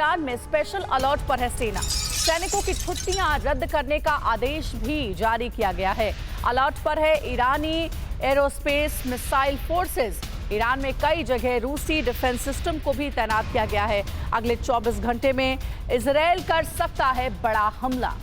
Iran में special alert पर है सेना। सैनिकों की छुट्टियां रद्द करने का आदेश भी जारी किया गया है। अलर्ट पर है ईरानी एरोस्पेस मिसाइल फोर्सेस। ईरान में कई जगह रूसी डिफेंस सिस्टम को भी तैनात किया गया है। अगले 24 घंटे में इजरायल कर सकता है बड़ा हमला।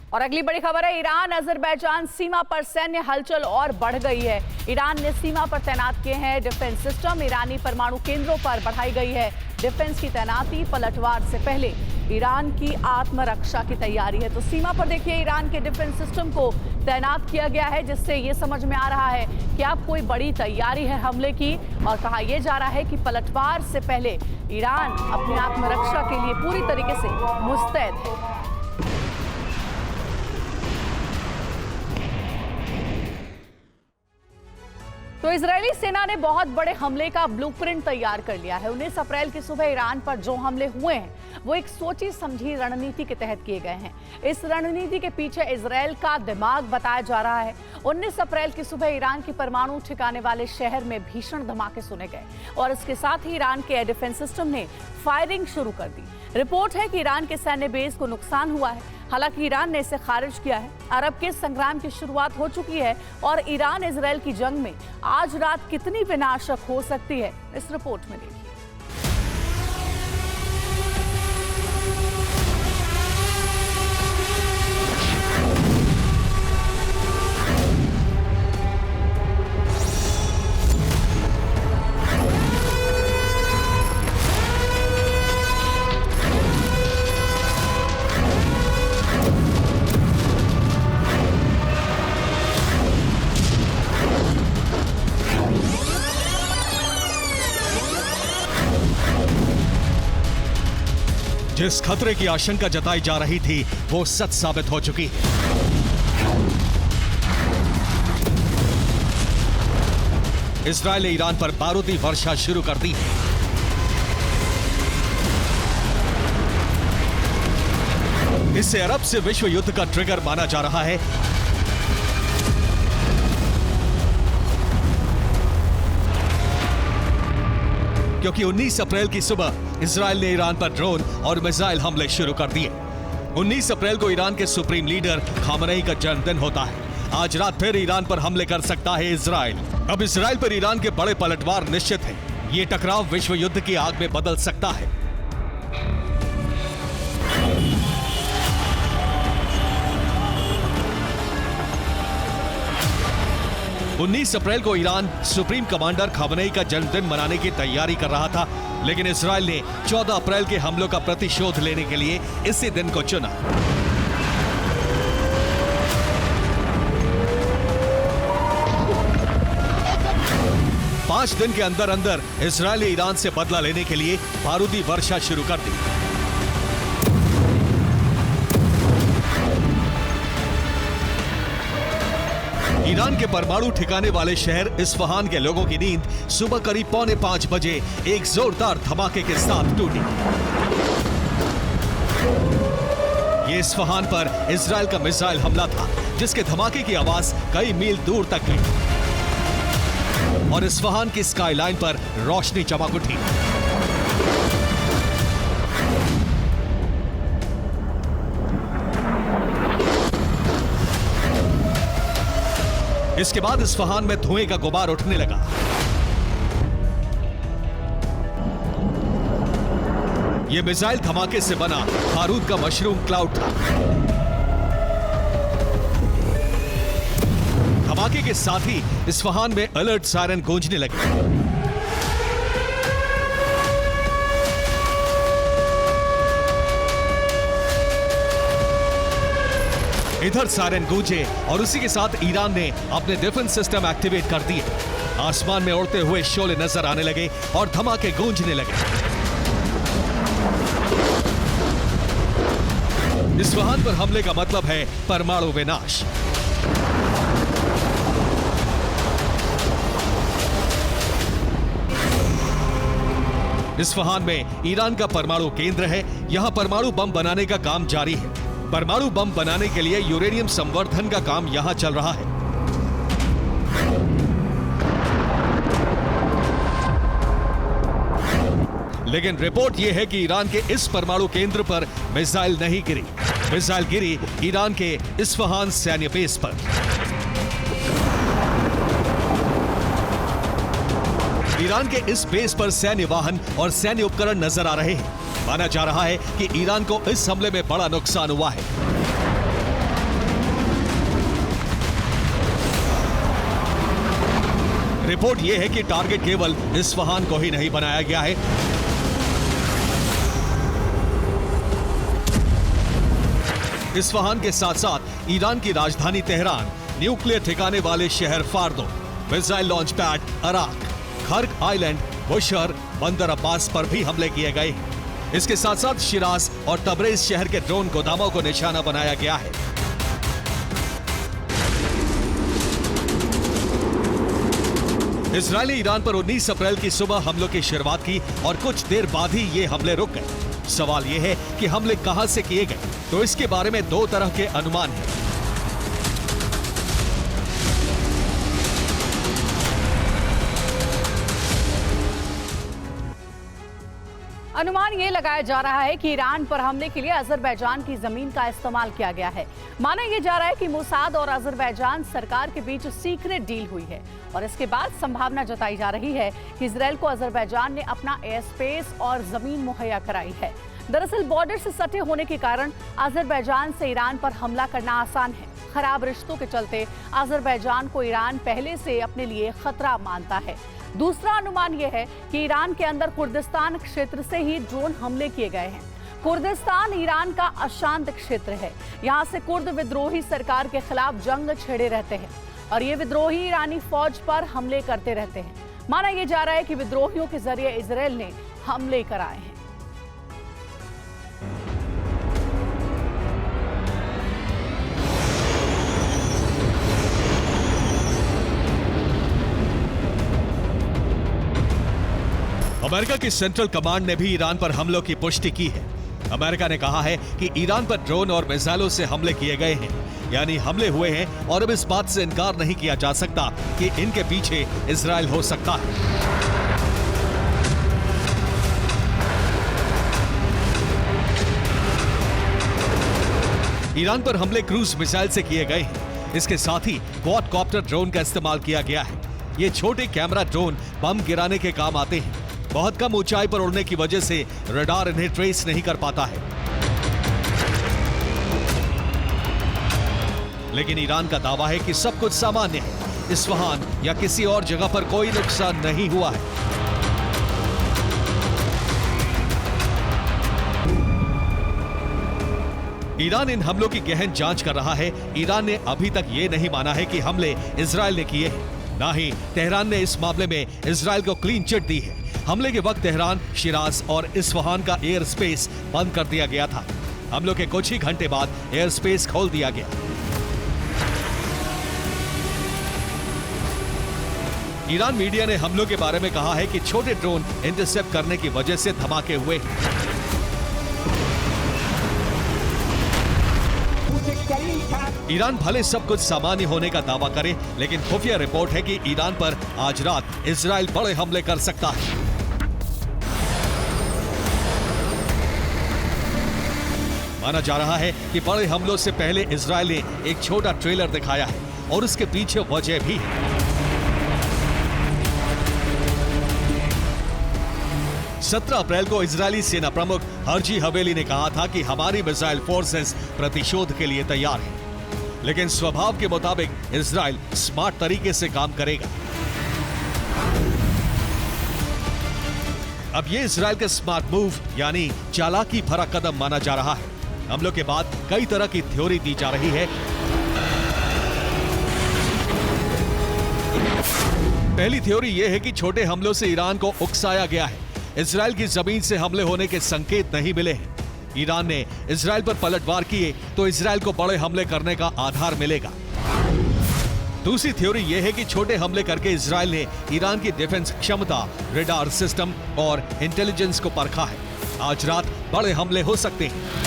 और अगली बड़ी खबर है, ईरान अजरबैजान सीमा पर सैन्य हलचल और बढ़ गई है। ईरान ने सीमा पर तैनात किए हैं डिफेंस सिस्टम। ईरानी परमाणु केंद्रों पर बढ़ाई गई है डिफेंस की तैनाती। पलटवार से पहले ईरान की आत्मरक्षा की तैयारी है। तो सीमा पर देखिए ईरान के डिफेंस सिस्टम को तैनात किया गया है, जिससे ये समझ में आ रहा है कि अब कोई बड़ी तैयारी है हमले की। और कहा यह जा रहा है कि पलटवार से पहले ईरान अपनी आत्मरक्षा के लिए पूरी तरीके से मुस्तैद है। तो इजरायली सेना ने बहुत बड़े हमले का ब्लूप्रिंट तैयार कर लिया है। 19 अप्रैल की सुबह ईरान पर जो हमले हुए हैं वो एक सोची समझी रणनीति के तहत किए गए हैं। इस रणनीति के पीछे इजरायल का दिमाग बताया जा रहा है। 19 अप्रैल की सुबह ईरान की परमाणु ठिकाने वाले शहर में भीषण धमाके सुने गए और इसके साथ ही ईरान के एयर डिफेंस सिस्टम ने फायरिंग शुरू कर दी। रिपोर्ट है कि ईरान के सैन्य बेस को नुकसान हुआ है। हालांकि ईरान ने इसे खारिज किया है। अरब के संग्राम की शुरुआत हो चुकी है और ईरान इजरायल की जंग में आज रात कितनी विनाशक हो सकती है, इस रिपोर्ट में देखिए। जिस खतरे की आशंका जताई जा रही थी वो सच साबित हो चुकी है। इजरायल ने ईरान पर बारूदी वर्षा शुरू कर दी है। इससे अरब से विश्व युद्ध का ट्रिगर माना जा रहा है। क्योंकि 19 अप्रैल की सुबह इजरायल ने ईरान पर ड्रोन और मिसाइल हमले शुरू कर दिए। 19 अप्रैल को ईरान के सुप्रीम लीडर खामनेई का जन्मदिन होता है। आज रात फिर ईरान पर हमले कर सकता है इजरायल। अब इजरायल पर ईरान के बड़े पलटवार निश्चित है। ये टकराव विश्व युद्ध की आग में बदल सकता है। उन्नीस अप्रैल को ईरान सुप्रीम कमांडर खामनेई का जन्मदिन मनाने की तैयारी कर रहा था, लेकिन इजरायल ने 14 अप्रैल के हमलों का प्रतिशोध लेने के लिए इसी दिन को चुना। पांच दिन के अंदर अंदर इजरायल ने ईरान से बदला लेने के लिए बारूदी वर्षा शुरू कर दी। ईरान के परमाणु ठिकाने वाले शहर इस्फहान के लोगों की नींद सुबह करीब 4:45 बजे एक जोरदार धमाके के साथ टूटी। ये इस्फहान पर इजरायल का मिसाइल हमला था, जिसके धमाके की आवाज कई मील दूर तक गई और इस्फहान की स्काईलाइन पर रोशनी चमक उठी। इसके बाद इस्फहान में धुएं का गुबार उठने लगा। यह मिसाइल धमाके से बना बारूद का मशरूम क्लाउड था। धमाके के साथ ही इस्फहान में अलर्ट सायरन गूंजने लगे। इधर सायरन गूंजे और उसी के साथ ईरान ने अपने डिफेंस सिस्टम एक्टिवेट कर दिए। आसमान में उड़ते हुए शोले नजर आने लगे और धमाके गूंजने लगे। इस्फहान पर हमले का मतलब है परमाणु विनाश। इस्फहान में ईरान का परमाणु केंद्र है। यहां परमाणु बम बनाने का काम जारी है। परमाणु बम बनाने के लिए यूरेनियम संवर्धन का काम यहां चल रहा है। लेकिन रिपोर्ट यह है कि ईरान के इस परमाणु केंद्र पर मिसाइल नहीं गिरी। मिसाइल गिरी ईरान के इस्फहान सैन्य बेस पर। ईरान के इस बेस पर सैन्य वाहन और सैन्य उपकरण नजर आ रहे हैं। माना जा रहा है कि ईरान को इस हमले में बड़ा नुकसान हुआ है। रिपोर्ट यह है कि टारगेट केवल इस्फहान को ही नहीं बनाया गया है। इस्फहान के साथ साथ ईरान की राजधानी तेहरान, न्यूक्लियर ठिकाने वाले शहर फार्दो, मिसाइल लॉन्च पैड अराक, खर्क आइलैंड, बुशहर, बंदर अब्बास पर भी हमले किए गए हैं। इसके साथ साथ शिराज और तबरेज शहर के ड्रोन गोदामों को निशाना बनाया गया है। इजरायल ने ईरान पर 19 अप्रैल की सुबह हमलों की शुरुआत की और कुछ देर बाद ही ये हमले रुक गए। सवाल यह है कि हमले कहां से किए गए, तो इसके बारे में दो तरह के अनुमान हैं। अनुमान ये लगाया जा रहा है कि ईरान पर हमले के लिए अजरबैजान की जमीन का इस्तेमाल किया गया है। माना यह जा रहा है कि मोसाद और अजरबैजान सरकार के बीच सीक्रेट डील हुई है और इसके बाद संभावना जताई जा रही है कि इजरायल को अजरबैजान ने अपना एयर स्पेस और जमीन मुहैया कराई है। दरअसल बॉर्डर से सटे होने के कारण अजरबैजान से ईरान पर हमला करना आसान है। खराब रिश्तों के चलते अजरबैजान को ईरान पहले से अपने लिए खतरा मानता है। दूसरा अनुमान यह है कि ईरान के अंदर कुर्दिस्तान क्षेत्र से ही ड्रोन हमले किए गए हैं। कुर्दिस्तान ईरान का अशांत क्षेत्र है। यहाँ से कुर्द विद्रोही सरकार के खिलाफ जंग छेड़े रहते हैं और ये विद्रोही ईरानी फौज पर हमले करते रहते हैं। माना यह जा रहा है कि विद्रोहियों के जरिए इजरायल ने हमले कराए हैं। अमेरिका की सेंट्रल कमांड ने भी ईरान पर हमलों की पुष्टि की है। अमेरिका ने कहा है कि ईरान पर ड्रोन और मिसाइलों से हमले किए गए हैं, यानी हमले हुए हैं और अब इस बात से इनकार नहीं किया जा सकता कि इनके पीछे इजरायल हो सकता है। ईरान पर हमले क्रूज मिसाइल से किए गए हैं। इसके साथ ही क्वाडकॉप्टर ड्रोन का इस्तेमाल किया गया है। ये छोटे कैमरा ड्रोन बम गिराने के काम आते हैं। बहुत कम ऊंचाई पर उड़ने की वजह से रडार इन्हें ट्रेस नहीं कर पाता है। लेकिन ईरान का दावा है कि सब कुछ सामान्य है। इस्फहान या किसी और जगह पर कोई नुकसान नहीं हुआ है। ईरान इन हमलों की गहन जांच कर रहा है। ईरान ने अभी तक ये नहीं माना है कि हमले इजरायल ने किए हैं। ना ही तेहरान ने इस मामले में इजरायल को क्लीन चिट दी है। हमले के वक्त तेहरान, शिराज और इस्फहान का एयर स्पेस बंद कर दिया गया था। हमलों के कुछ ही घंटे बाद एयर स्पेस खोल दिया गया। ईरान मीडिया ने हमलों के बारे में कहा है कि छोटे ड्रोन इंटरसेप्ट करने की वजह से धमाके हुए। ईरान भले सब कुछ सामान्य होने का दावा करे, लेकिन खुफिया रिपोर्ट है कि ईरान पर आज रात इजरायल बड़े हमले कर सकता है। माना जा रहा है कि बड़े हमलों से पहले इजरायल ने एक छोटा ट्रेलर दिखाया है और उसके पीछे वजह भी है। सत्रह अप्रैल को इजरायली सेना प्रमुख हर्जी हवेली ने कहा था कि हमारी मिसाइल फोर्सेस प्रतिशोध के लिए तैयार है, लेकिन स्वभाव के मुताबिक इजरायल स्मार्ट तरीके से काम करेगा। अब ये इजरायल का स्मार्ट मूव यानी चालाकी भरा कदम माना जा रहा है। हमलों के बाद कई तरह की थ्योरी दी जा रही है। पहली थ्योरी यह है कि छोटे हमलों से ईरान को उकसाया गया है। इजरायल की जमीन से हमले होने के संकेत नहीं मिले हैं। ईरान ने इजरायल पर पलटवार किए तो इजरायल को बड़े हमले करने का आधार मिलेगा। दूसरी थ्योरी यह है कि छोटे हमले करके इजरायल ने ईरान की डिफेंस क्षमता, रडार सिस्टम और इंटेलिजेंस को परखा है। आज रात बड़े हमले हो सकते हैं।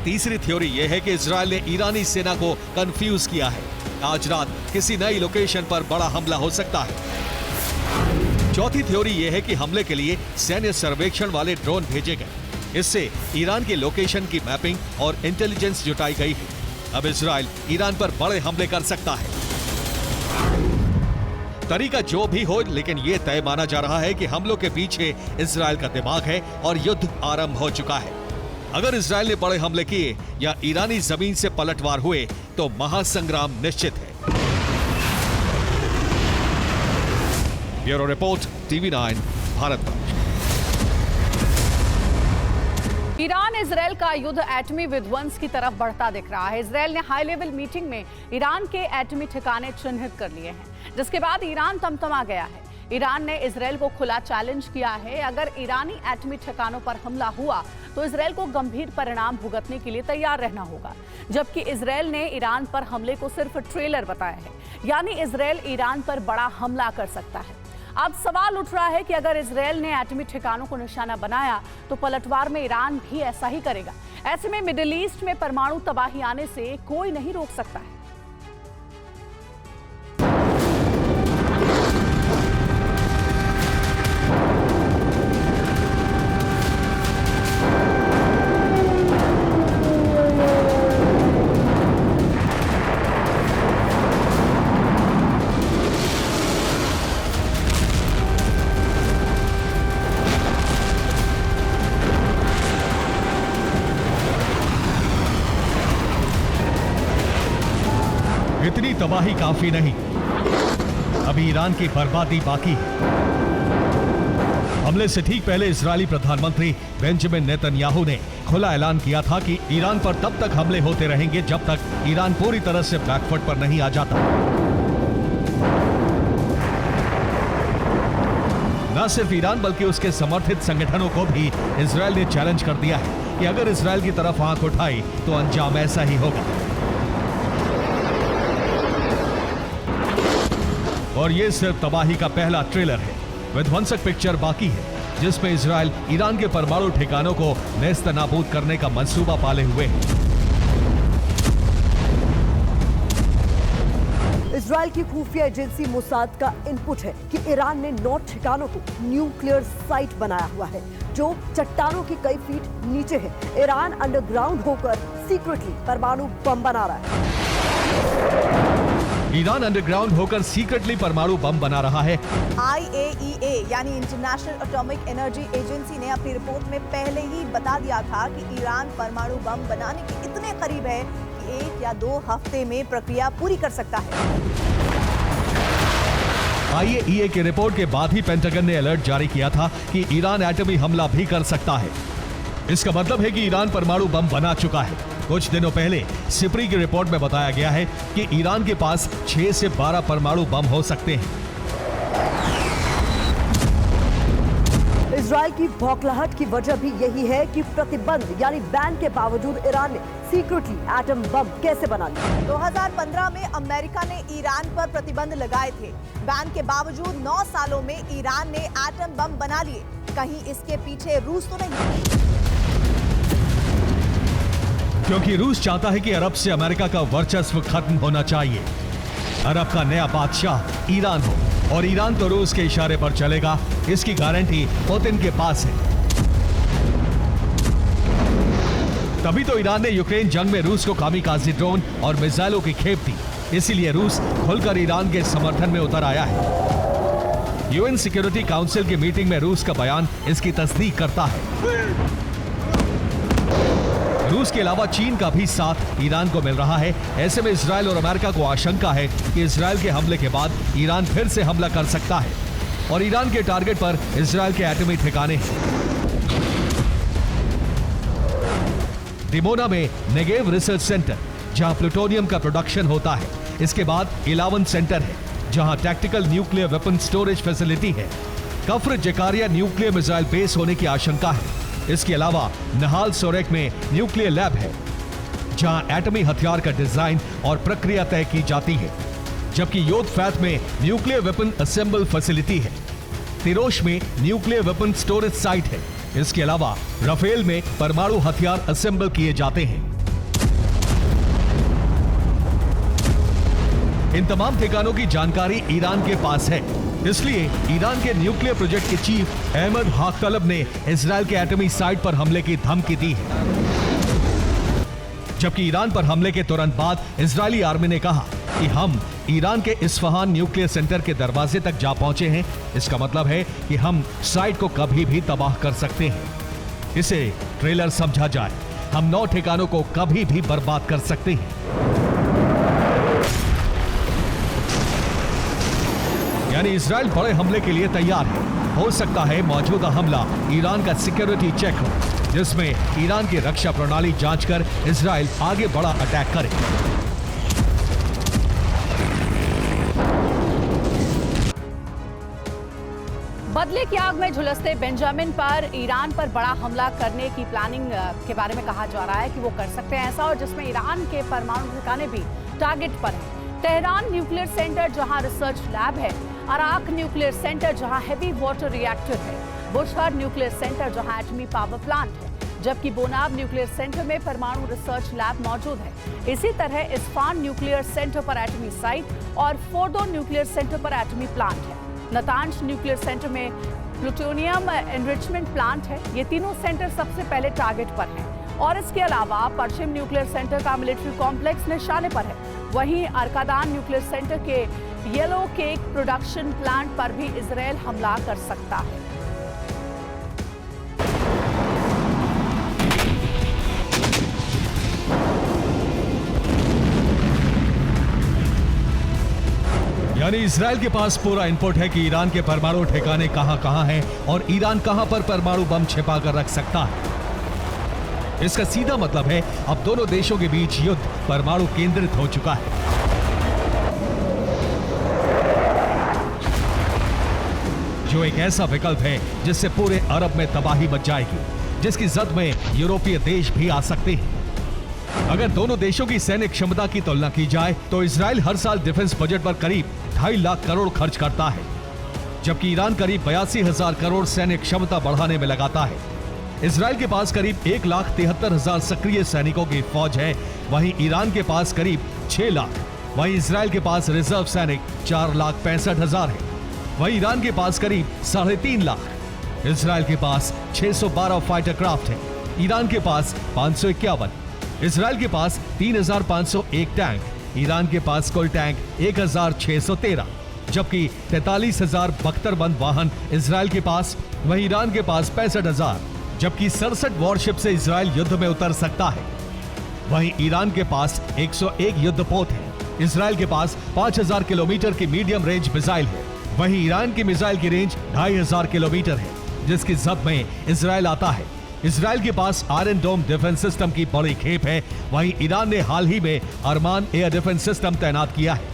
तीसरी थ्योरी यह है कि इजरायल ने ईरानी सेना को कंफ्यूज किया है। आज रात किसी नई लोकेशन पर बड़ा हमला हो सकता है। चौथी थ्योरी यह है कि हमले के लिए सैन्य सर्वेक्षण वाले ड्रोन भेजे गए। इससे ईरान के लोकेशन की मैपिंग और इंटेलिजेंस जुटाई गई है। अब इजराइल ईरान पर बड़े हमले कर सकता है। तरीका जो भी हो, लेकिन यह तय माना जा रहा है कि हमलों के पीछे इजराइल का दिमाग है और युद्ध आरंभ हो चुका है। अगर इजराइल ने बड़े हमले किए या ईरानी जमीन से पलटवार हुए तो महासंग्राम निश्चित है। Bureau report, TV9, Bharatvarsh. Iran Israel का युद्ध एटमी विध्वंस की तरफ बढ़ता दिख रहा है। इजराइल ने हाई लेवल मीटिंग में ईरान के एटमी ठिकाने चिन्हित कर लिए हैं, जिसके बाद ईरान तमतमा गया है। ईरान ने इजराइल को खुला चैलेंज किया है, अगर ईरानी एटमी ठिकानों पर हमला हुआ तो इजराइल को गंभीर परिणाम भुगतने के लिए तैयार रहना होगा। जबकि इजराइल ने ईरान पर हमले को सिर्फ ट्रेलर बताया है, यानी इजराइल ईरान पर बड़ा हमला कर सकता है। अब सवाल उठ रहा है कि अगर इजराइल ने एटमी ठिकानों को निशाना बनाया तो पलटवार में ईरान भी ऐसा ही करेगा। ऐसे में मिडिल ईस्ट में परमाणु तबाही आने से कोई नहीं रोक सकता है। इतनी तबाही काफी नहीं, अभी ईरान की बर्बादी बाकी है। हमले से ठीक पहले इजरायली प्रधानमंत्री बेंजामिन नेतन्याहू ने खुला ऐलान किया था कि ईरान पर तब तक हमले होते रहेंगे जब तक ईरान पूरी तरह से बैकफुट पर नहीं आ जाता। न सिर्फ ईरान बल्कि उसके समर्थित संगठनों को भी इजरायल ने चैलेंज कर दिया है कि अगर इजरायल की तरफ आंख उठाई तो अंजाम ऐसा ही होगा। और ये सिर्फ तबाही का पहला ट्रेलर है। विध्वंसक पिक्चर बाकी है, जिसमें इजरायल ईरान के परमाणु ठिकानों को नेस्तनाबूद करने का मंसूबा पाले हुए है। इजरायल की खुफिया एजेंसी मोसाद का इनपुट है कि ईरान ने 9 ठिकानों को न्यूक्लियर साइट बनाया हुआ है, जो चट्टानों की कई फीट नीचे है। ईरान अंडरग्राउंड होकर सीक्रेटली परमाणु बम बना रहा है। ईरान अंडरग्राउंड होकर सीक्रेटली परमाणु बम बना रहा है। IAEA यानी इंटरनेशनल एटॉमिक एनर्जी एजेंसी ने अपनी रिपोर्ट में पहले ही बता दिया था कि ईरान परमाणु बम बनाने के इतने करीब है कि 1 या 2 हफ्ते में प्रक्रिया पूरी कर सकता है। IAEA की रिपोर्ट के बाद ही पेंटागन ने अलर्ट जारी किया था कि ईरान एटमी हमला भी कर सकता है। इसका मतलब है कि ईरान परमाणु बम बना चुका है। कुछ दिनों पहले सिप्री की रिपोर्ट में बताया गया है कि ईरान के पास 6 से 12 परमाणु बम हो सकते हैं। इजरायल की भौखलाहट की वजह भी यही है कि प्रतिबंध यानी बैन के बावजूद ईरान ने सीक्रेटली एटम बम कैसे बना लिया। 2015 में अमेरिका ने ईरान पर प्रतिबंध लगाए थे। बैन के बावजूद 9 सालों में ईरान ने एटम बम बना लिए। कहीं इसके पीछे रूस तो नहीं? क्योंकि रूस चाहता है कि अरब से अमेरिका का वर्चस्व खत्म होना चाहिए। अरब का नया बादशाह ईरान हो और ईरान तो रूस के इशारे पर चलेगा, इसकी गारंटी पुतिन के पास है। तभी तो ईरान ने यूक्रेन जंग में रूस को कामिकाज़ी ड्रोन और मिसाइलों की खेप दी। इसीलिए रूस खुलकर ईरान के समर्थन में उतर आया है। यूएन सिक्योरिटी काउंसिल की मीटिंग में रूस का बयान इसकी तस्दीक करता है। रूस के अलावा चीन का भी साथ ईरान को मिल रहा है। ऐसे में इजरायल और अमेरिका को आशंका है कि इजरायल के हमले के बाद ईरान फिर से हमला कर सकता है और ईरान के टारगेट पर इजरायल के एटमी ठिकाने हैं। डिमोना में नेगेव रिसर्च सेंटर, जहां प्लूटोनियम का प्रोडक्शन होता है। इसके बाद इलावन सेंटर है, जहां tactical nuclear weapon storage facility है। कफ्र जकारिया न्यूक्लियर मिसाइल बेस होने की आशंका है। इसके अलावा नहाल सोरेक में न्यूक्लियर लैब है, जहां एटमी हथियार का डिजाइन और प्रक्रिया तय की जाती है। जबकि योदफैत में न्यूक्लियर वेपन असेंबल फैसिलिटी है। तिरोश में न्यूक्लियर वेपन स्टोरेज साइट है। इसके अलावा राफेल में परमाणु हथियार असेंबल किए जाते हैं। इन तमाम ठिकानों की जानकारी ईरान के पास है। इसलिए ईरान के न्यूक्लियर प्रोजेक्ट के चीफ अहमद हाकतलब ने इजराइल के एटमी साइट पर हमले की धमकी दी है। जबकि ईरान पर हमले के तुरंत बाद इजरायली आर्मी ने कहा कि हम ईरान के इस्फहान न्यूक्लियर सेंटर के दरवाजे तक जा पहुंचे हैं। इसका मतलब है कि हम साइट को कभी भी तबाह कर सकते हैं। इसे ट्रेलर समझा जाए, हम 9 ठिकानों को कभी भी बर्बाद कर सकते हैं। यानी इजराइल बड़े हमले के लिए तैयार है। हो सकता है मौजूदा हमला ईरान का सिक्योरिटी चेक हो, जिसमें ईरान की रक्षा प्रणाली जांच कर इजराइल आगे बड़ा अटैक करे। बदले की आग में झुलसते बेंजामिन पर ईरान पर बड़ा हमला करने की प्लानिंग के बारे में कहा जा रहा है कि वो कर सकते हैं ऐसा, और जिसमें ईरान के परमाणु ठिकाने भी टारगेट पर हैं। तेहरान न्यूक्लियर सेंटर जहां रिसर्च लैब है, अराक न्यूक्लियर सेंटर जहां हेवी वाटर रिएक्टर है, बुशहर न्यूक्लियर सेंटर जहां एटमी पावर प्लांट है, जबकि बोनाब न्यूक्लियर सेंटर में परमाणु रिसर्च लैब मौजूद है। इसी तरह इस्फहान न्यूक्लियर सेंटर पर एटमी साइट और फोर्डो न्यूक्लियर सेंटर पर एटमी प्लांट है। नतांज न्यूक्लियर सेंटर में प्लूटोनियम एनरिचमेंट प्लांट है। ये तीनों सेंटर सबसे पहले टारगेट पर हैं। और इसके अलावा पश्चिम न्यूक्लियर सेंटर का मिलिट्री कॉम्प्लेक्स निशाने पर है। वहीं अरकादान न्यूक्लियर सेंटर के येलो केक प्रोडक्शन प्लांट पर भी इजराइल हमला कर सकता है। यानी इजराइल के पास पूरा इनपुट है कि ईरान के परमाणु ठिकाने कहां-कहां हैं और ईरान कहां पर परमाणु बम छिपा कर रख सकता है। इसका सीधा मतलब है अब दोनों देशों के बीच युद्ध परमाणु केंद्रित हो चुका है। जो एक ऐसा विकल्प है जिससे पूरे अरब में तबाही मच जाएगी, जिसकी जद में यूरोपीय देश भी आ सकते हैं। अगर दोनों देशों की सैन्य क्षमता की तुलना की जाए तो इजराइल हर साल डिफेंस बजट पर करीब 2.5 लाख करोड़ खर्च करता है, जबकि ईरान करीब 82,000 करोड़ सैन्य क्षमता बढ़ाने में लगाता है। इजराइल के पास करीब 1,73,000 सक्रिय सैनिकों की फौज है, वहीं ईरान के पास करीब 6 लाख। वहीं इजराइल के पास रिजर्व सैनिक 4,65,000 है, वहीं ईरान के पास करीब 3.5 लाख। इजराइल के पास 612 फाइटर क्राफ्ट है, ईरान के पास 551। इजराइल के पास 3,501 टैंक, ईरान के पास कुल टैंक 1,613, जबकि 43,000 बख्तरबंद वाहन इजराइल के पास, वहीं ईरान के पास 65,000, जबकि 67 वॉरशिप से इजराइल युद्ध में उतर सकता है। वहीं ईरान के पास 101 युद्धपोत है, इजराइल के पास 5,000 किलोमीटर की मीडियम रेंज मिसाइल है, वहीं ईरान की मिसाइल की रेंज 2,500 किलोमीटर है, जिसकी जद में इजराइल आता है। इजराइल के पास आयरन डोम डिफेंस सिस्टम की बड़ी खेप है, वहीं ईरान ने हाल ही में अरमान एयर डिफेंस सिस्टम तैनात किया है।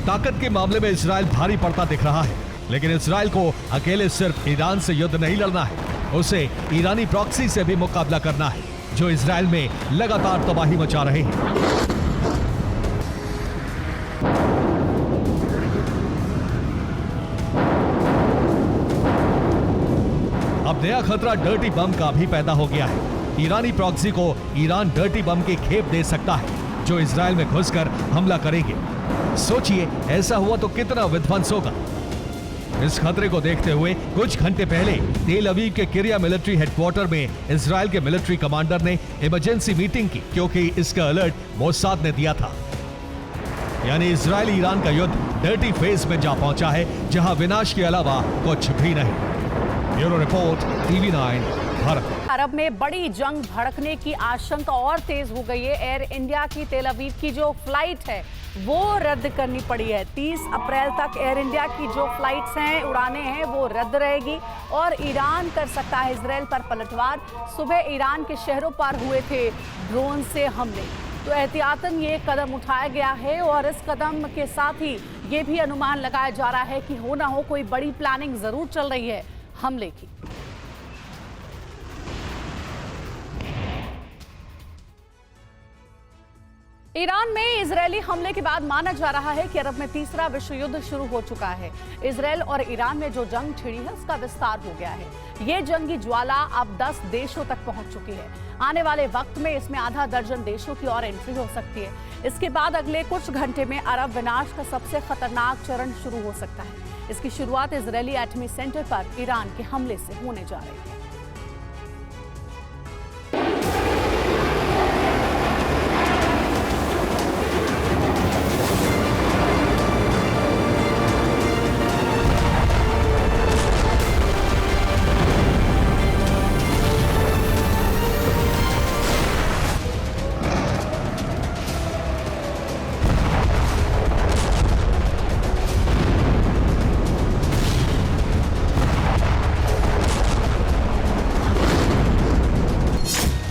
ताकत के मामले में इजराइल भारी पड़ता दिख रहा है, लेकिन इजराइल को अकेले सिर्फ ईरान से युद्ध नहीं लड़ना है, उसे ईरानी प्रॉक्सी से भी मुकाबला करना है, जो इजराइल में लगातार तबाही मचा रहे हैं। अब नया खतरा डर्टी बम का भी पैदा हो गया है। ईरानी प्रॉक्सी को ईरान डर्टी बम की खेप दे सकता है, जो इजराइल में घुसकर हमला करेंगे। सोचिए, ऐसा हुआ तो कितना विध्वंस होगा। इस खतरे को देखते हुए कुछ घंटे पहले तेल अवीव के किरिया मिलिट्री हेडक्वार्टर में इजराइल के मिलिट्री कमांडर ने इमरजेंसी मीटिंग की, क्योंकि इसका अलर्ट मोसाद ने दिया था। यानी इजराइल ईरान का युद्ध डर्टी फेज में जा पहुंचा है, जहां विनाश के अलावा कुछ भी नहीं। Bureau report, TV9 Bharat. अरब में बड़ी जंग भड़कने की आशंका और तेज हो गई है। एयर इंडिया की तेल अवीव की जो फ्लाइट है वो रद्द करनी पड़ी है। 30 अप्रैल तक एयर इंडिया की जो फ्लाइट्स हैं, उड़ानें हैं, वो रद्द रहेगी और ईरान कर सकता है इजराइल पर पलटवार। सुबह ईरान के शहरों पर हुए थे ड्रोन से हमले, तो एहतियातन ये कदम उठाया गया है और इस कदम के साथ ही ये भी अनुमान लगाया जा रहा है कि हो ना हो कोई बड़ी प्लानिंग जरूर चल रही है हमले की। ईरान में इजरायली हमले के बाद माना जा रहा है कि अरब में तीसरा विश्व युद्ध शुरू हो चुका है। इजरायल और ईरान में जो जंग छिड़ी है उसका विस्तार हो गया है। ये जंगी ज्वाला अब 10 देशों तक पहुंच चुकी है। आने वाले वक्त में इसमें आधा दर्जन देशों की और एंट्री हो सकती है। इसके बाद अगले कुछ घंटे में अरब विनाश का सबसे खतरनाक चरण शुरू हो सकता है। इसकी शुरुआत इजरायली एटमी सेंटर पर ईरान के हमले से होने जा रही है।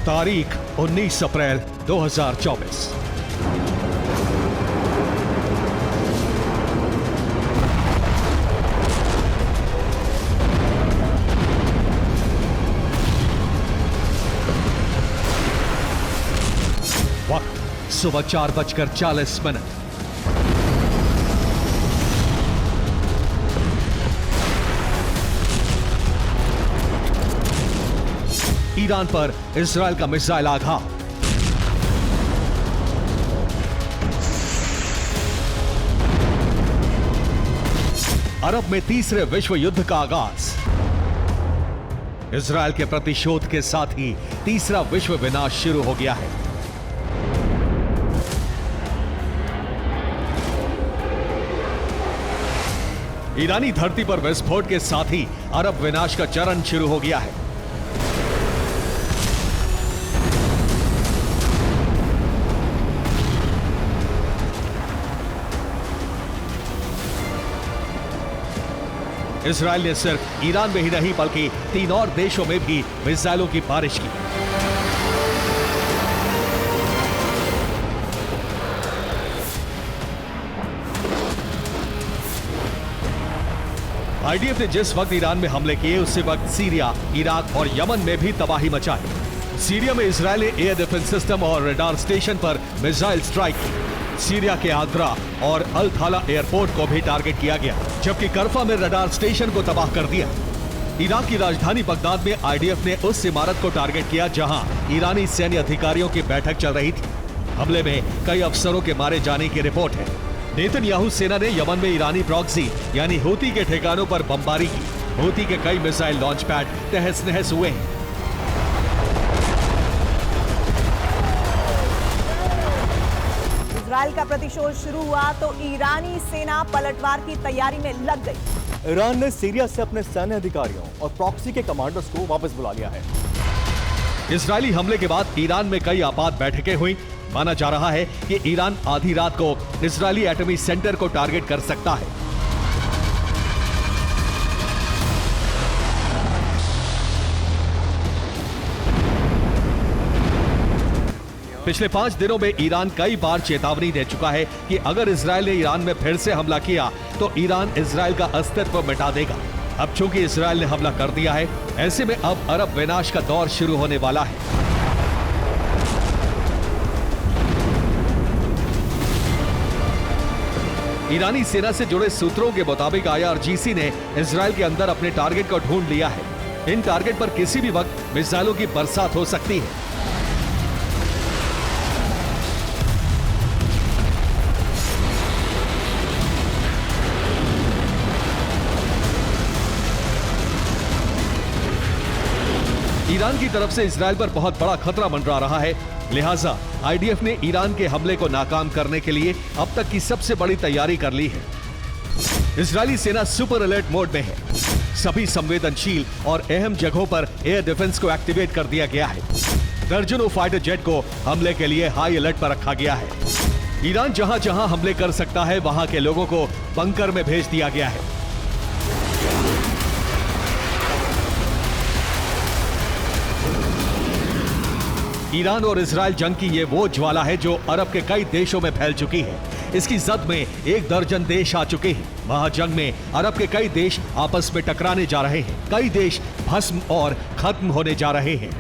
तारीख 19 अप्रैल 2024। वक्त सुबह 4:40। ईरान पर इजरायल का मिसाइल आघात। अरब में तीसरे विश्व युद्ध का आगाज। इजरायल के प्रतिशोध के साथ ही तीसरा विश्व विनाश शुरू हो गया है। ईरानी धरती पर विस्फोट के साथ ही अरब विनाश का चरण शुरू हो गया है। इजरायल ने सिर्फ ईरान में ही नहीं बल्कि 3 और देशों में भी मिसाइलों की बारिश की। आईडीएफ ने जिस वक्त ईरान में हमले किए उसी वक्त सीरिया, इराक और यमन में भी तबाही मचाई। सीरिया में इजरायल ने एयर डिफेंस सिस्टम और रडार स्टेशन पर मिसाइल स्ट्राइक की। सीरिया के आग्रा और अल थाला एयरपोर्ट को भी टारगेट किया गया, जबकि करफा में रडार स्टेशन को तबाह कर दिया। इराक की राजधानी बगदाद में आईडीएफ ने उस इमारत को टारगेट किया जहां ईरानी सैन्य अधिकारियों की बैठक चल रही थी। हमले में कई अफसरों के मारे जाने की रिपोर्ट है। नेतन्याहू सेना ने यमन में ईरानी प्रॉक्सी यानी हूती के ठिकानों पर बमबारी की। हूती के कई मिसाइल लॉन्च पैड तहस नहस हुए हैं। इजरायल का प्रतिशोध शुरू हुआ तो ईरानी सेना पलटवार की तैयारी में लग गई। ईरान ने सीरिया से अपने सैन्य अधिकारियों और प्रॉक्सी के कमांडर्स को वापस बुला लिया है। इजरायली हमले के बाद ईरान में कई आपात बैठकें हुई। माना जा रहा है कि ईरान आधी रात को इजरायली एटमी सेंटर को टारगेट कर सकता है। पिछले 5 दिनों में ईरान कई बार चेतावनी दे चुका है कि अगर इजरायल ने ईरान में फिर से हमला किया तो ईरान इजरायल का अस्तित्व मिटा देगा। अब चूंकि इजरायल ने हमला कर दिया है, ऐसे में अब अरब विनाश का दौर शुरू होने वाला है। ईरानी सेना से जुड़े सूत्रों के मुताबिक आईआरजीसी ने इजरायल के अंदर अपने टारगेट को ढूंढ लिया है। इन टारगेट पर किसी भी वक्त मिसाइलों की बरसात हो सकती है। ईरान की तरफ से इजरायल पर बहुत बड़ा खतरा मंडरा रहा है, लिहाजा आईडीएफ ने ईरान के हमले को नाकाम करने के लिए अब तक की सबसे बड़ी तैयारी कर ली है। इजरायली सेना सुपर अलर्ट मोड में है। सभी संवेदनशील और अहम जगहों पर एयर डिफेंस को एक्टिवेट कर दिया गया है। दर्जनों फाइटर जेट को हमले के लिए हाई अलर्ट पर रखा गया है। ईरान जहां जहां हमले कर सकता है वहां के लोगों को बंकर में भेज दिया गया है। ईरान और इजरायल जंग की ये वो ज्वाला है जो अरब के कई देशों में फैल चुकी है। इसकी जद में 1 दर्जन देश आ चुके हैं। महाजंग में अरब के कई देश आपस में टकराने जा रहे हैं। कई देश भस्म और खत्म होने जा रहे हैं।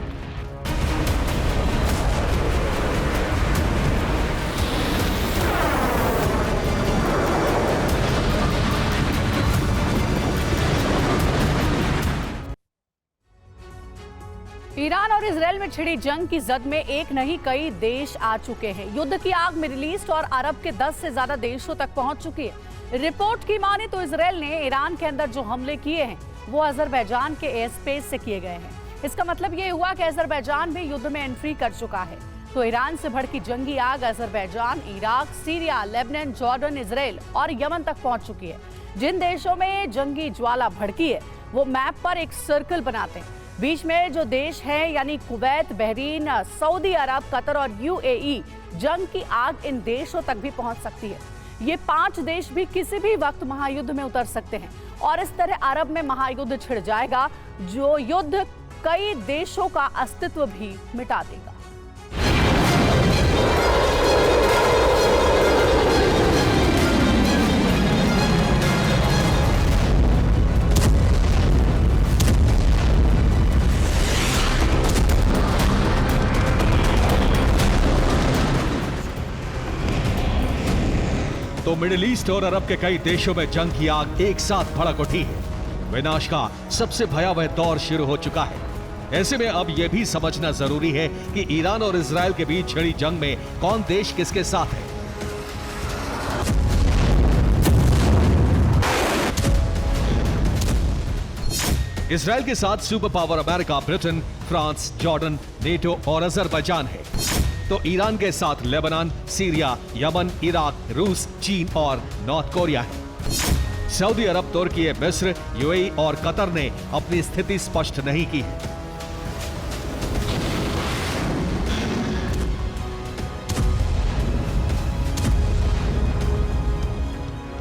ईरान और इजराइल में छिड़ी जंग की जद में एक नहीं कई देश आ चुके हैं। युद्ध की आग मिडिल ईस्ट और अरब के 10 से ज्यादा देशों तक पहुंच चुकी है। रिपोर्ट की माने तो इजराइल ने ईरान के अंदर जो हमले किए हैं वो अजरबैजान के एयर स्पेस से किए गए हैं। इसका मतलब ये हुआ कि अजरबैजान भी युद्ध में एंट्री कर चुका है। तो ईरान से भड़की जंगी आग Azerbaijan, Iraq, Syria, Lebanon, Jordan, Israel और यमन तक पहुंच चुकी है। जिन देशों में जंगी ज्वाला भड़की है वो मैप पर एक सर्कल बनाते हैं। बीच में जो देश है यानी कुवैत, बहरीन, सऊदी अरब, कतर और यूएई, जंग की आग इन देशों तक भी पहुंच सकती है। ये 5 देश भी किसी भी वक्त महायुद्ध में उतर सकते हैं और इस तरह अरब में महायुद्ध छिड़ जाएगा, जो युद्ध कई देशों का अस्तित्व भी मिटा देगा। तो मिडिल ईस्ट और अरब के कई देशों में जंग की आग एक साथ भड़क उठी है। विनाश का सबसे भयावह दौर शुरू हो चुका है। ऐसे में अब यह भी समझना जरूरी है कि ईरान और इजराइल के बीच छिड़ी जंग में कौन देश किसके साथ है। इजराइल के साथ super power America, Britain, France, Jordan, NATO और अजरबैजान है। तो ईरान के साथ लेबनान, सीरिया, यमन, इराक, रूस, चीन और नॉर्थ कोरिया है। सऊदी अरब, तुर्की, मिस्र, यूएई और कतर ने अपनी स्थिति स्पष्ट नहीं की है।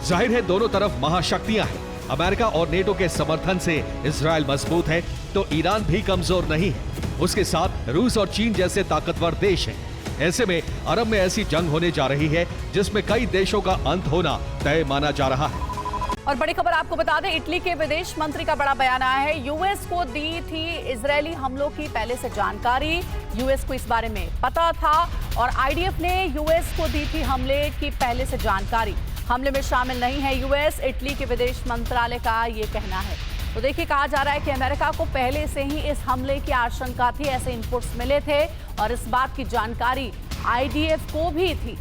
जाहिर है दोनों तरफ महाशक्तियां हैं। अमेरिका और नेटो के समर्थन से इजराइल मजबूत है तो ईरान भी कमजोर नहीं है। उसके साथ रूस और चीन जैसे ताकतवर देश हैं। ऐसे में अरब में ऐसी जंग होने जा रही है जिसमें कई देशों का अंत होना तय माना जा रहा है। और बड़ी खबर आपको बता दें, इटली के विदेश मंत्री का बड़ा बयान आया है। यूएस को दी थी इजरायली हमलों की पहले से जानकारी, यूएस को इस बारे में पता था और आईडीएफ ने यूएस को दी थी हमले की पहले से जानकारी। हमले में शामिल नहीं है यूएस, इटली के विदेश मंत्रालय का ये कहना है। तो देखिए, कहा जा रहा है कि अमेरिका को पहले से ही इस हमले की आशंका थी, ऐसे इनपुट्स मिले थे और इस बात की जानकारी आईडीएफ को भी थी।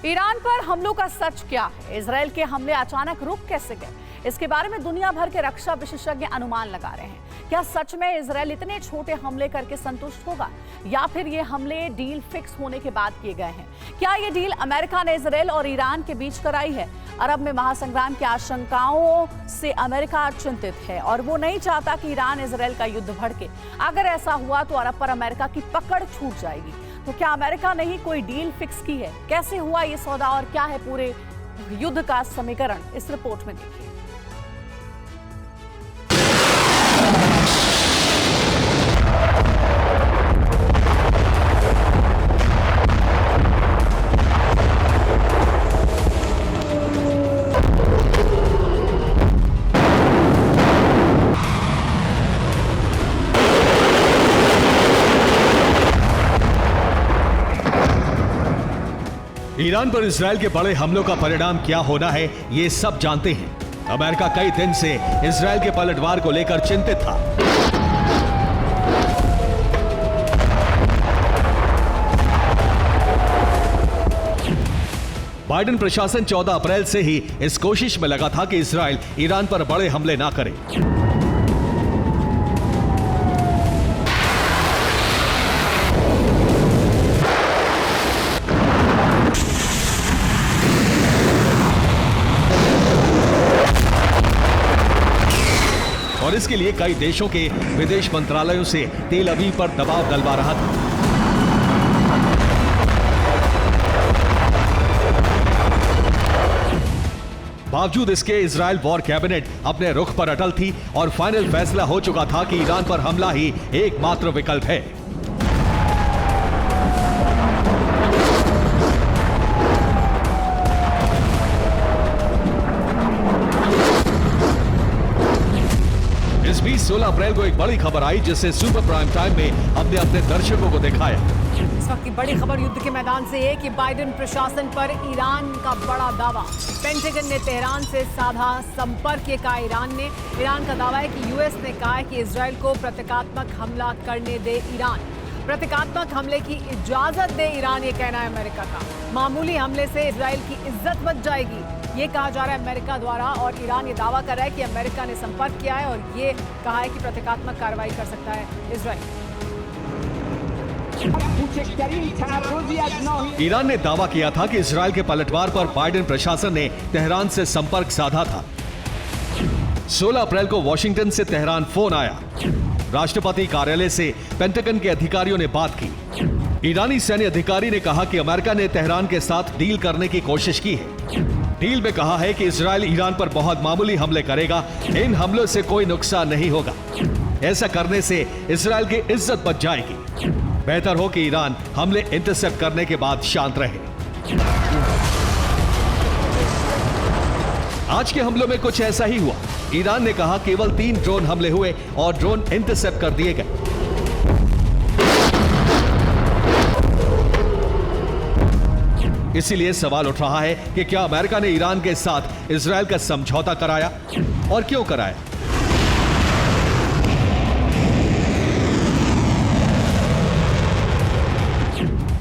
ईरान पर हमलों का सच क्या है? इजराइल के हमले अचानक रुक कैसे गए? इसके बारे में दुनिया भर के रक्षा विशेषज्ञ अनुमान लगा रहे हैं। क्या सच में इजराइल इतने छोटे हमले करके संतुष्ट होगा या फिर ये हमले डील फिक्स होने के बाद किए गए हैं? क्या ये डील अमेरिका ने इजराइल और ईरान के बीच कराई है? अरब में महासंग्राम की आशंकाओं से अमेरिका चिंतित है और वो नहीं चाहता कि ईरान इजराइल का युद्ध भड़के। अगर ऐसा हुआ तो अरब पर अमेरिका की पकड़ छूट जाएगी। तो क्या अमेरिका ने ही कोई डील फिक्स की है? कैसे हुआ ये सौदा और क्या है पूरे युद्ध का समीकरण? इस रिपोर्ट में देखिए। ईरान पर इजराइल के बड़े हमलों का परिणाम क्या होना है ये सब जानते हैं। अमेरिका कई दिन से इजराइल के पलटवार को लेकर चिंतित था। बाइडेन प्रशासन 14 अप्रैल से ही इस कोशिश में लगा था कि इजराइल ईरान पर बड़े हमले ना करे। और इसके लिए कई देशों के विदेश मंत्रालयों से तेल अवीव पर दबाव डलवा रहा था। बावजूद इसके इजराइल वॉर कैबिनेट अपने रुख पर अटल थी और फाइनल फैसला हो चुका था कि ईरान पर हमला ही एकमात्र विकल्प है। इस बीच 16 अप्रैल को एक बड़ी खबर आई जिससे सुपर प्राइम टाइम में हमने अपने दर्शकों को दिखाया। इस वक्त की बड़ी खबर युद्ध के मैदान से है कि बाइडेन प्रशासन पर ईरान का बड़ा दावा। पेंटागन ने तेहरान से साधा संपर्क, ये कहा ईरान का दावा है कि यूएस ने कहा है कि इजराइल को प्रतीकात्मक हमला करने दे ईरान, प्रतीकात्मक हमले की इजाजत दे ईरान, ये कहना है अमेरिका का। मामूली हमले से इजराइल की इज्जत बच जाएगी, ये कहा जा रहा है अमेरिका द्वारा, और ईरान ये दावा कर रहा है कि अमेरिका ने संपर्क किया है और ये कहा है कि प्रतीकात्मक कार्रवाई कर सकता है इजराइल। ईरान ने दावा किया था कि इजराइल के पलटवार पर बाइडेन प्रशासन ने तेहरान से संपर्क साधा था। 16 अप्रैल को वॉशिंगटन से तेहरान फोन आया। राष्ट्रपति कार्यालय से पेंटागन के अधिकारियों ने बात की। ईरानी सैन्य अधिकारी ने कहा कि अमेरिका ने तेहरान के साथ डील करने की कोशिश की है। डील में कहा है कि इजराइल ईरान पर बहुत मामूली हमले करेगा, इन हमलों से कोई नुकसान नहीं होगा। ऐसा करने से इजराइल की इज्जत बच जाएगी। बेहतर हो कि ईरान हमले इंटरसेप्ट करने के बाद शांत रहे। आज के हमलों में कुछ ऐसा ही हुआ। ईरान ने कहा केवल 3 ड्रोन हमले हुए और ड्रोन इंटरसेप्ट कर दिए गए। इसीलिए सवाल उठ रहा है कि क्या अमेरिका ने ईरान के साथ इजराइल का समझौता कराया और क्यों कराया?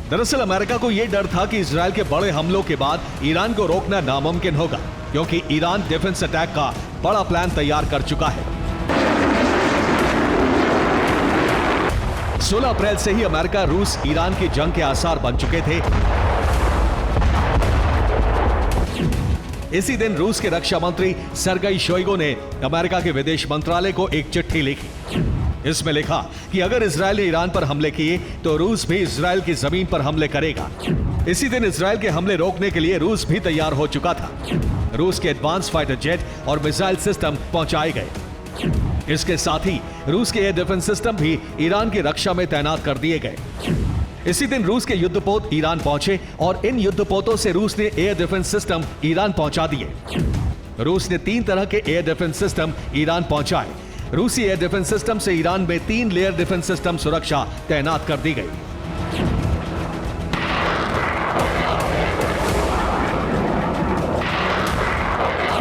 दरअसल अमेरिका को यह डर था कि इजराइल के बड़े हमलों के बाद ईरान को रोकना नामुमकिन होगा, क्योंकि ईरान डिफेंस अटैक का बड़ा प्लान तैयार कर चुका है। 16 अप्रैल से ही अमेरिका रूस ईरान की जंग के आसार बन चुके थे। इसी दिन रूस के रक्षा मंत्री सर्गेई शोइगु ने अमेरिका के विदेश मंत्रालय को एक चिट्ठी लिखी। इसमें लिखा कि अगर इजराइल ने ईरान पर हमले किए तो रूस भी इजराइल की जमीन पर हमले करेगा। इसी दिन इजराइल के हमले रोकने के लिए रूस भी तैयार हो चुका था। रूस के एडवांस फाइटर जेट और मिसाइल सिस्टम पहुंचाए गए। इसके साथ ही रूस के एयर डिफेंस सिस्टम भी ईरान की रक्षा में तैनात कर दिए गए। इसी दिन रूस के युद्धपोत ईरान पहुंचे और इन युद्धपोतों से रूस ने एयर डिफेंस सिस्टम ईरान पहुंचा दिए। रूस ने 3 तरह के एयर डिफेंस सिस्टम ईरान पहुंचाए। रूसी एयर डिफेंस सिस्टम से ईरान में 3 लेयर डिफेंस सिस्टम सुरक्षा तैनात कर दी गई।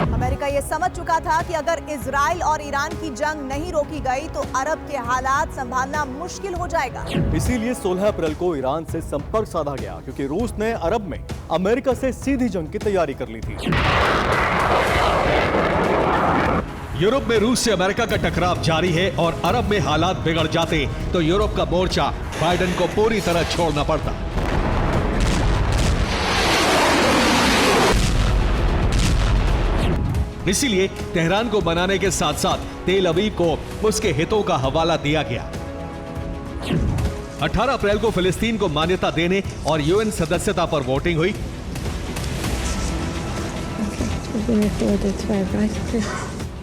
अमेरिका ये समझ चुका था कि अगर इजराइल और ईरान की जंग नहीं रोकी गई तो अरब के हालात संभालना मुश्किल हो जाएगा। इसीलिए 16 अप्रैल को ईरान से संपर्क साधा गया, क्योंकि रूस ने अरब में अमेरिका से सीधी जंग की तैयारी कर ली थी। यूरोप में रूस से अमेरिका का टकराव जारी है और अरब में हालात बिगड़ जाते तो यूरोप का मोर्चा बाइडेन को पूरी तरह छोड़ना पड़ता। इसीलिए तेहरान को मनाने के साथ साथ तेल अवीव को उसके हितों का हवाला दिया गया। 18 अप्रैल को फिलिस्तीन को मान्यता देने और यूएन सदस्यता पर वोटिंग हुई।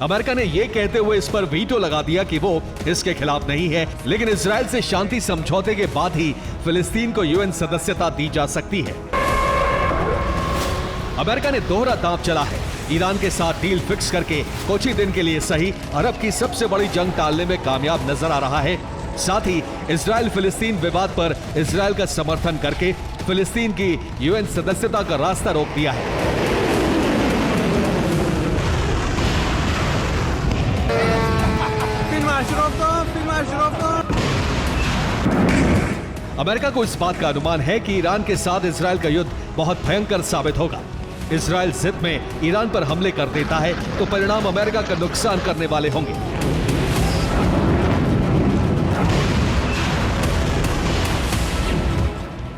अमेरिका ने यह कहते हुए इस पर वीटो लगा दिया कि वो इसके खिलाफ नहीं है, लेकिन इजराइल से शांति समझौते के बाद ही फिलिस्तीन को यूएन सदस्यता दी जा सकती है। अमेरिका ने दोहरा दांव चला है। ईरान के साथ डील फिक्स करके कुछ ही दिन के लिए सही अरब की सबसे बड़ी जंग टालने में कामयाब नजर आ रहा है। साथ ही इजराइल फिलिस्तीन विवाद पर इजराइल का समर्थन करके फिलिस्तीन की यूएन सदस्यता का रास्ता रोक दिया है। अमेरिका को इस बात का अनुमान है कि ईरान के साथ इजराइल का युद्ध बहुत भयंकर साबित होगा। इजराइल जिद में ईरान पर हमले कर देता है तो परिणाम अमेरिका का नुकसान करने वाले होंगे।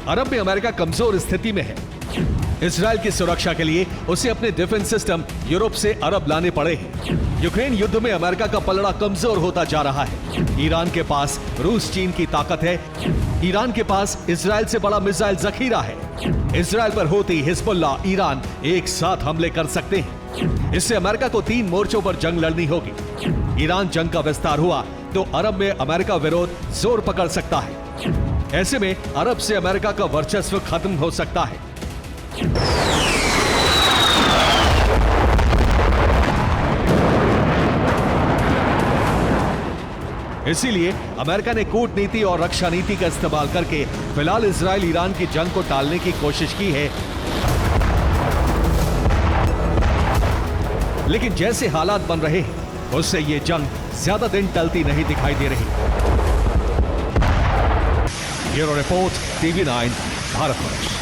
अरब में अमेरिका कमजोर स्थिति में है। इजराइल की सुरक्षा के लिए उसे अपने डिफेंस सिस्टम यूरोप से अरब लाने पड़े हैं। यूक्रेन युद्ध में अमेरिका का पलड़ा कमजोर होता जा रहा है। ईरान के पास रूस चीन की ताकत है। ईरान के पास इजराइल से बड़ा मिसाइल जखीरा है। इजराइल पर होती हिजबुल्लाह, ईरान एक साथ हमले कर सकते हैं। इससे अमेरिका को 3 मोर्चों पर जंग लड़नी होगी। ईरान जंग का विस्तार हुआ तो अरब में अमेरिका विरोध जोर पकड़ सकता है। ऐसे में अरब से अमेरिका का वर्चस्व खत्म हो सकता है। इसीलिए अमेरिका ने कूटनीति और रक्षा नीति का इस्तेमाल करके फिलहाल इजराइल ईरान की जंग को टालने की कोशिश की है। लेकिन जैसे हालात बन रहे हैं उससे ये जंग ज्यादा दिन टलती नहीं दिखाई दे रही। Bureau report, TV9, Bharatvarsh.